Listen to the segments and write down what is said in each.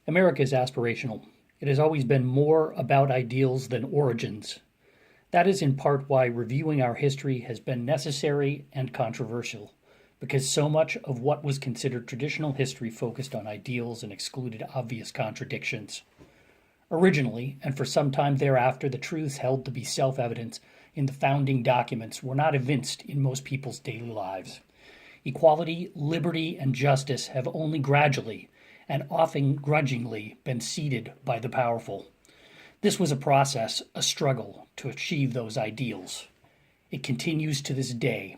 America is aspirational. It has always been more about ideals than origins. That is in part why reviewing our history has been necessary and controversial, because so much of what was considered traditional history focused on ideals and excluded obvious contradictions. Originally, and for some time thereafter, the truths held to be self-evident in the founding documents were not evinced in most people's daily lives. Equality, liberty, and justice have only gradually, and often grudgingly, been ceded by the powerful. This was a process, a struggle, to achieve those ideals. It continues to this day.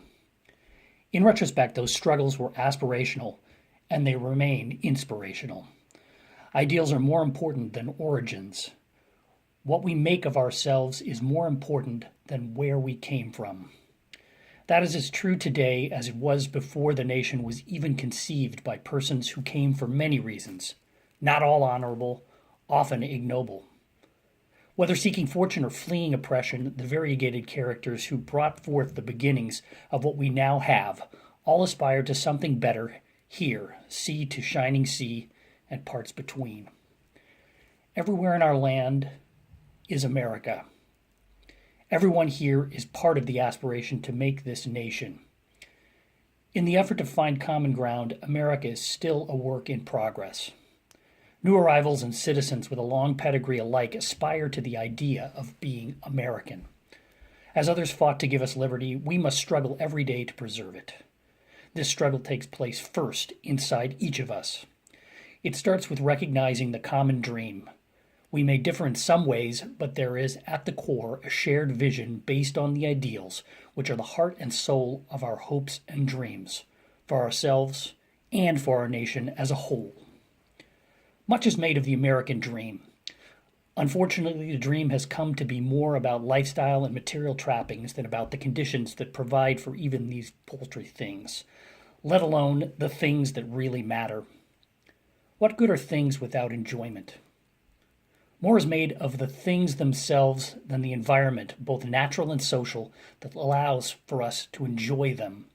In retrospect, those struggles were aspirational, and they remain inspirational. Ideals are more important than origins. What we make of ourselves is more important than where we came from. That is as true today as it was before the nation was even conceived by persons who came for many reasons, not all honorable, often ignoble. Whether seeking fortune or fleeing oppression, the variegated characters who brought forth the beginnings of what we now have all aspire to something better here, sea to shining sea, and parts between. Everywhere in our land is America. Everyone here is part of the aspiration to make this nation. In the effort to find common ground, America is still a work in progress. New arrivals and citizens with a long pedigree alike aspire to the idea of being American. As others fought to give us liberty, we must struggle every day to preserve it. This struggle takes place first inside each of us. It starts with recognizing the common dream. We may differ in some ways, but there is at the core a shared vision based on the ideals, which are the heart and soul of our hopes and dreams, for ourselves and for our nation as a whole. Much is made of the American dream. Unfortunately, the dream has come to be more about lifestyle and material trappings than about the conditions that provide for even these paltry things, let alone the things that really matter. What good are things without enjoyment? More is made of the things themselves than the environment, both natural and social, that allows for us to enjoy them.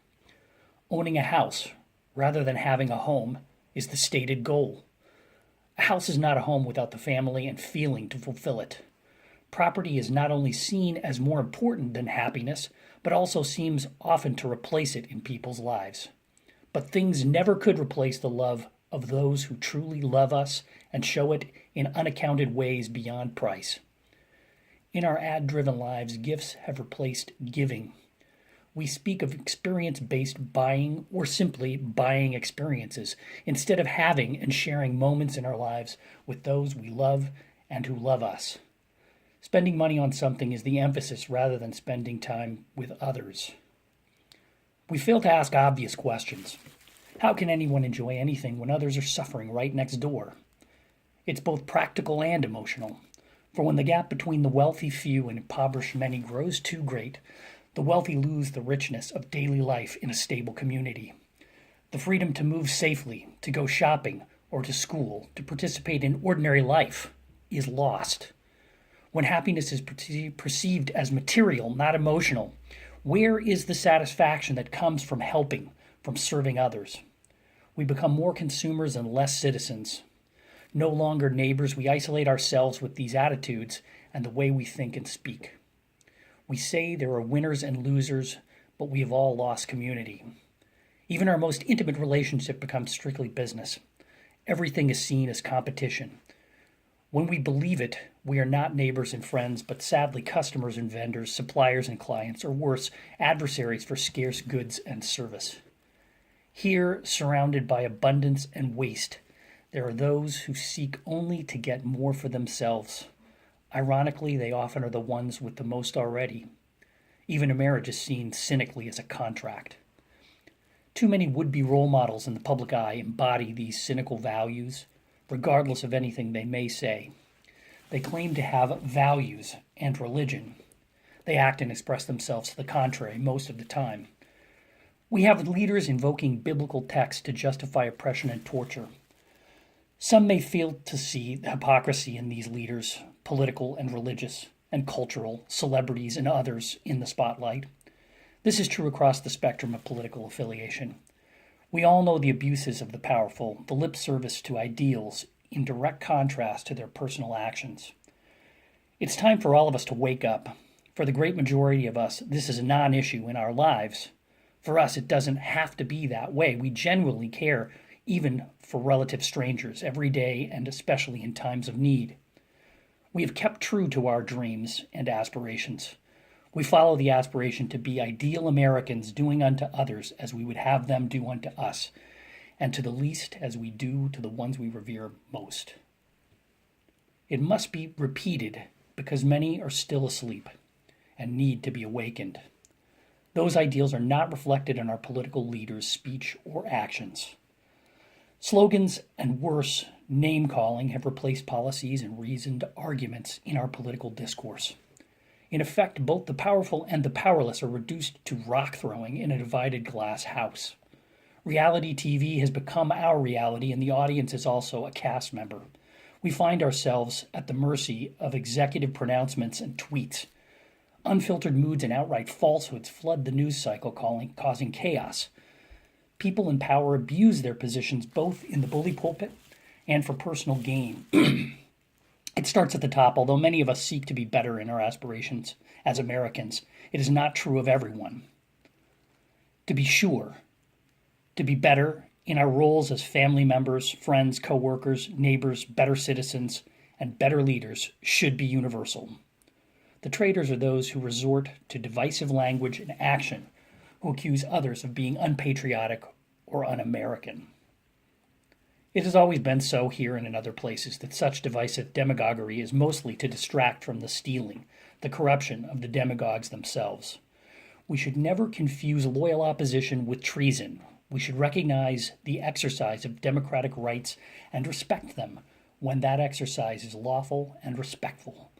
Owning a house, rather than having a home, is the stated goal. A house is not a home without the family and feeling to fulfill it. Property is not only seen as more important than happiness, but also seems often to replace it in people's lives. But things never could replace the love of those who truly love us and show it in unaccounted ways beyond price. In our ad-driven lives, gifts have replaced giving. We speak of experience-based buying or simply buying experiences instead of having and sharing moments in our lives with those we love and who love us. Spending money on something is the emphasis rather than spending time with others. We fail to ask obvious questions. How can anyone enjoy anything when others are suffering right next door? It's both practical and emotional. For when the gap between the wealthy few and impoverished many grows too great, the wealthy lose the richness of daily life in a stable community. The freedom to move safely, to go shopping or to school, to participate in ordinary life is lost. When happiness is perceived as material, not emotional, where is the satisfaction that comes from helping, from serving others? We become more consumers and less citizens. No longer neighbors, we isolate ourselves with these attitudes and the way we think and speak. We say there are winners and losers, but we have all lost community. Even our most intimate relationship becomes strictly business. Everything is seen as competition. When we believe it, we are not neighbors and friends, but sadly customers and vendors, suppliers and clients, or worse, adversaries for scarce goods and service. Here, surrounded by abundance and waste, there are those who seek only to get more for themselves. Ironically, they often are the ones with the most already. Even a marriage is seen cynically as a contract. Too many would-be role models in the public eye embody these cynical values, regardless of anything they may say. They claim to have values and religion. They act and express themselves to the contrary most of the time. We have leaders invoking biblical texts to justify oppression and torture. Some may fail to see the hypocrisy in these leaders, political and religious and cultural, celebrities and others in the spotlight. This is true across the spectrum of political affiliation. We all know the abuses of the powerful, the lip service to ideals in direct contrast to their personal actions. It's time for all of us to wake up. For the great majority of us, this is a non-issue in our lives. For us, it doesn't have to be that way. We genuinely care, even for relative strangers, every day and especially in times of need. We have kept true to our dreams and aspirations. We follow the aspiration to be ideal Americans, doing unto others as we would have them do unto us, and to the least as we do to the ones we revere most. It must be repeated because many are still asleep and need to be awakened. Those ideals are not reflected in our political leaders' speech or actions. Slogans and worse, name-calling have replaced policies and reasoned arguments in our political discourse. In effect, both the powerful and the powerless are reduced to rock-throwing in a divided glass house. Reality TV has become our reality, and the audience is also a cast member. We find ourselves at the mercy of executive pronouncements and tweets. Unfiltered moods and outright falsehoods flood the news cycle, causing chaos. People in power abuse their positions both in the bully pulpit and for personal gain. It starts at the top. Although many of us seek to be better in our aspirations as Americans, it is not true of everyone. To be sure, to be better in our roles as family members, friends, co-workers, neighbors, better citizens, and better leaders should be universal. The traitors are those who resort to divisive language and action, who accuse others of being unpatriotic or un-American. It has always been so here and in other places that such divisive demagoguery is mostly to distract from the stealing, the corruption of the demagogues themselves. We should never confuse loyal opposition with treason. We should recognize the exercise of democratic rights and respect them when that exercise is lawful and respectful.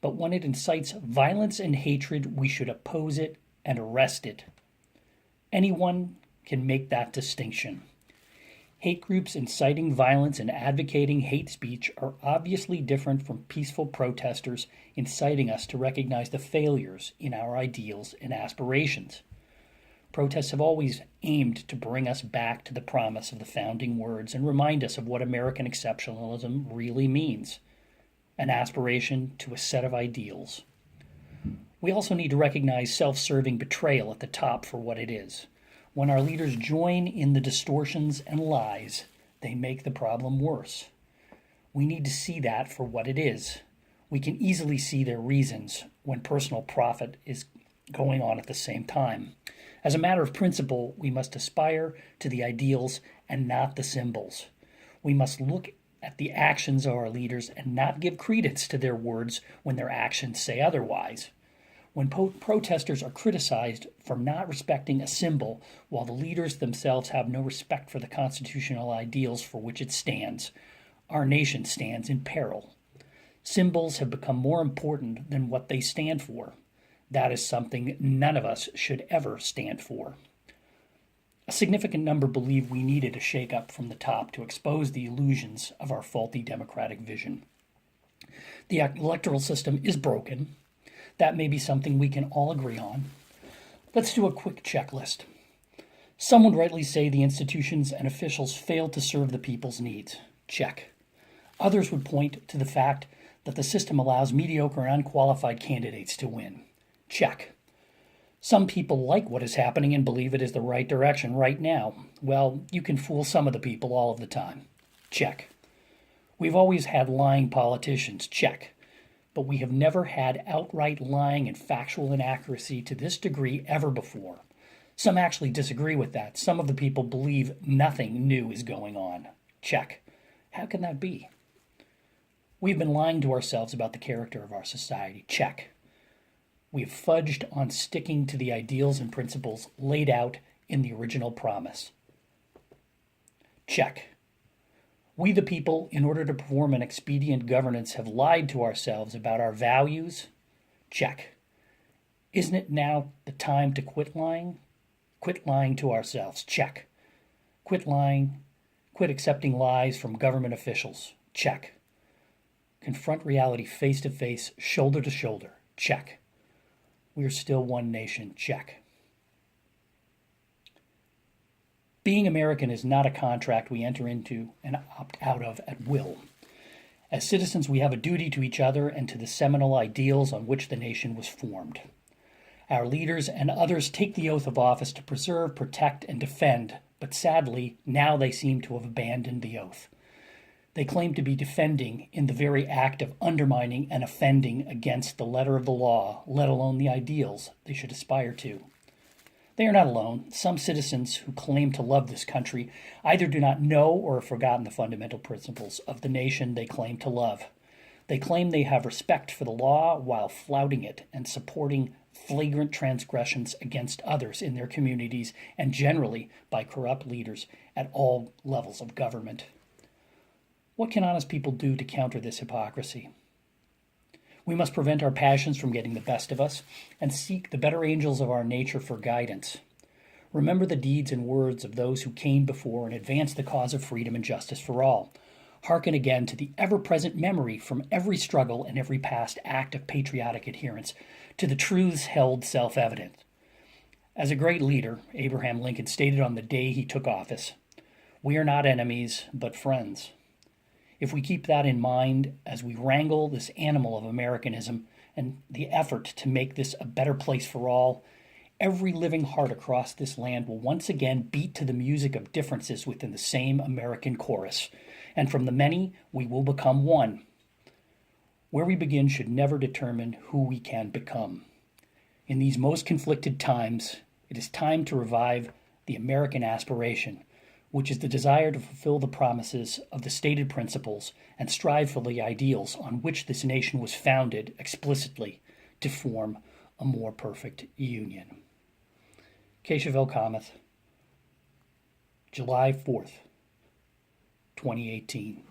But when it incites violence and hatred, we should oppose it and arrest it. Anyone can make that distinction. Hate groups inciting violence and advocating hate speech are obviously different from peaceful protesters inciting us to recognize the failures in our ideals and aspirations. Protests have always aimed to bring us back to the promise of the founding words and remind us of what American exceptionalism really means: an aspiration to a set of ideals. We also need to recognize self-serving betrayal at the top for what it is. When our leaders join in the distortions and lies, they make the problem worse. We need to see that for what it is. We can easily see their reasons when personal profit is going on at the same time. As a matter of principle, we must aspire to the ideals and not the symbols. We must look at the actions of our leaders and not give credence to their words when their actions say otherwise. When protesters are criticized for not respecting a symbol, while the leaders themselves have no respect for the constitutional ideals for which it stands, our nation stands in peril. Symbols have become more important than what they stand for. That is something none of us should ever stand for. A significant number believe we needed a shake-up from the top to expose the illusions of our faulty democratic vision. The electoral system is broken. That may be something we can all agree on. Let's do a quick checklist. Some would rightly say the institutions and officials failed to serve the people's needs. Check. Others would point to the fact that the system allows mediocre and unqualified candidates to win. Check. Some people like what is happening and believe it is the right direction right now. Well, you can fool some of the people all of the time. Check. We've always had lying politicians. Check. But we have never had outright lying and factual inaccuracy to this degree ever before. Some actually disagree with that. Some of the people believe nothing new is going on. Check. How can that be? We've been lying to ourselves about the character of our society. Check. We have fudged on sticking to the ideals and principles laid out in the original promise. Check. We, the people, in order to perform an expedient governance, have lied to ourselves about our values. Check. Isn't it now the time to quit lying? Quit lying to ourselves. Check. Quit lying. Quit accepting lies from government officials. Check. Confront reality face to face, shoulder to shoulder. Check. We are still one nation. Check. Being American is not a contract we enter into and opt out of at will. As citizens, we have a duty to each other and to the seminal ideals on which the nation was formed. Our leaders and others take the oath of office to preserve, protect, and defend, but sadly, now they seem to have abandoned the oath. They claim to be defending in the very act of undermining and offending against the letter of the law, let alone the ideals they should aspire to. They are not alone. Some citizens who claim to love this country either do not know or have forgotten the fundamental principles of the nation they claim to love. They claim they have respect for the law while flouting it and supporting flagrant transgressions against others in their communities and generally by corrupt leaders at all levels of government. What can honest people do to counter this hypocrisy? We must prevent our passions from getting the best of us and seek the better angels of our nature for guidance. Remember the deeds and words of those who came before and advanced the cause of freedom and justice for all. Hearken again to the ever-present memory from every struggle and every past act of patriotic adherence to the truths held self-evident. As a great leader, Abraham Lincoln stated on the day he took office, "We are not enemies, but friends." If we keep that in mind as we wrangle this animal of Americanism and the effort to make this a better place for all, every living heart across this land will once again beat to the music of differences within the same American chorus, and from the many we will become one. Where we begin should never determine who we can become. In these most conflicted times, it is time to revive the American aspiration, which is the desire to fulfill the promises of the stated principles and strive for the ideals on which this nation was founded explicitly to form a more perfect union. Keshav Kamath, July 4th, 2018.